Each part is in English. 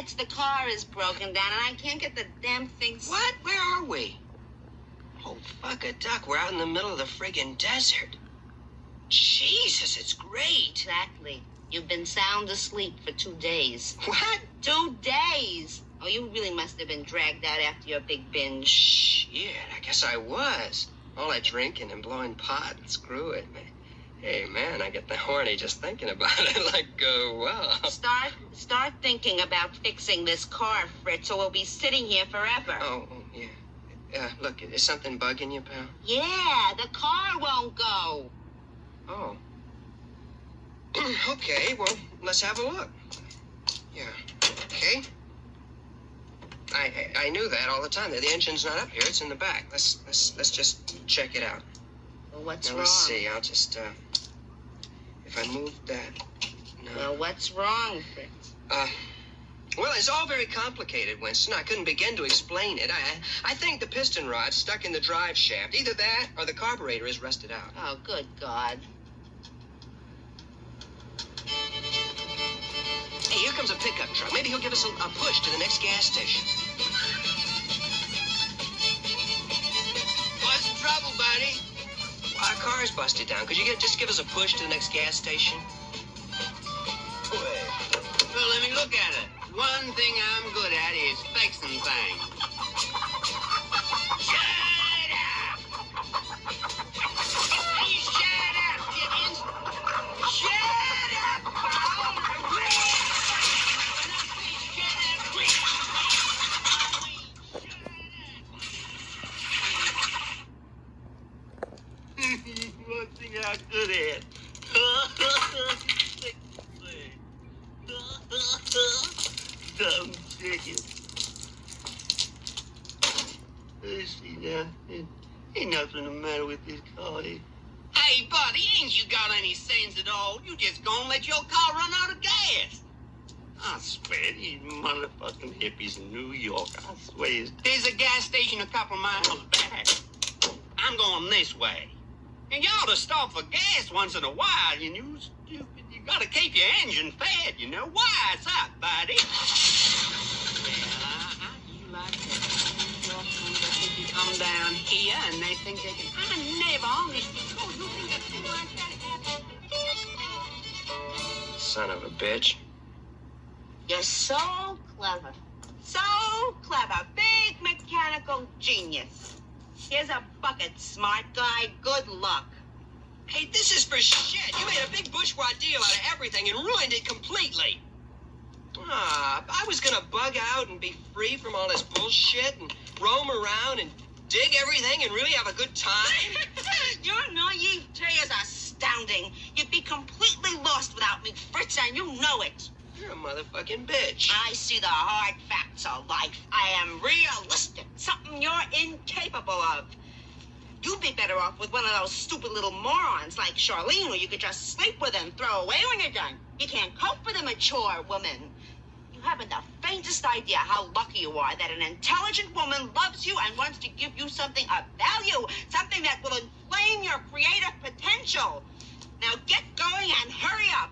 Fritz, the car is broken down, and I can't get the damn thing... What? Where are we? Oh, fuck a duck. We're out in the middle of the friggin' desert. Jesus, it's great. Exactly. You've been sound asleep for 2 days. What? 2 days! Oh, you really must have been dragged out after your big binge. Shit, I guess I was. All that drinking and blowing pot, screw it, man. Hey, man, I get the horny just thinking about it. Like, well... Start thinking about fixing this car, Fritz, or we'll be sitting here forever. Oh, yeah. Look, is something bugging you, pal? Yeah, the car won't go. Oh. Okay, well, let's have a look. Yeah, okay. I knew that all the time. The engine's not up here. It's in the back. Let's just check it out. Well, what's now, wrong? Let's see. I'll just, if I move that... No. Well, what's wrong, Fritz? Well, it's all very complicated, Winston. I couldn't begin to explain it. I think the piston rod's stuck in the drive shaft. Either that or the carburetor is rusted out. Oh, good God. Hey, here comes a pickup truck. Maybe he'll give us a push to the next gas station. What's the trouble, buddy? Our car's busted down. Could you just give us a push to the next gas station? Well, let me look at it. One thing I'm good at is fixing things. Shut up! You shut up, you shut up, Paul! One thing I'm good at. Dumb chicken. See now, ain't nothing the matter with this car. Hey, buddy, ain't you got any sense at all? You just gonna let your car run out of gas. I swear, these motherfucking hippies in New York, I swear. There's a gas station a couple miles back. I'm going this way. And you ought to stop for gas once in a while, you know, stupid. You gotta keep your engine fed, you know. Wise up, buddy. Well, I do like that. You come down here and they think they can... I never honestly told you think a thing like that. Son of a bitch. You're so clever. So clever. Big mechanical genius. Here's a bucket, smart guy. Good luck. Hey, this is for shit. You made a big bourgeois deal out of everything and ruined it completely. I was gonna bug out and be free from all this bullshit and roam around and dig everything and really have a good time. Your naivete is astounding. You'd be completely lost without me, Fritz, and you know it. You're a motherfucking bitch. I see the hard facts of life. I am realistic, something you're incapable of. You'd be better off with one of those stupid little morons like Charlene, who you could just sleep with and throw away when you're done. You can't cope with a mature woman. You haven't the faintest idea how lucky you are that an intelligent woman loves you and wants to give you something of value, something that will inflame your creative potential. Now get going and hurry up.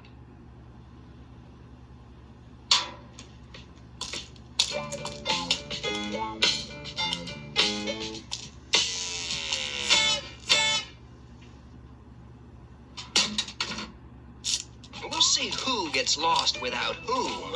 We'll see who gets lost without whom.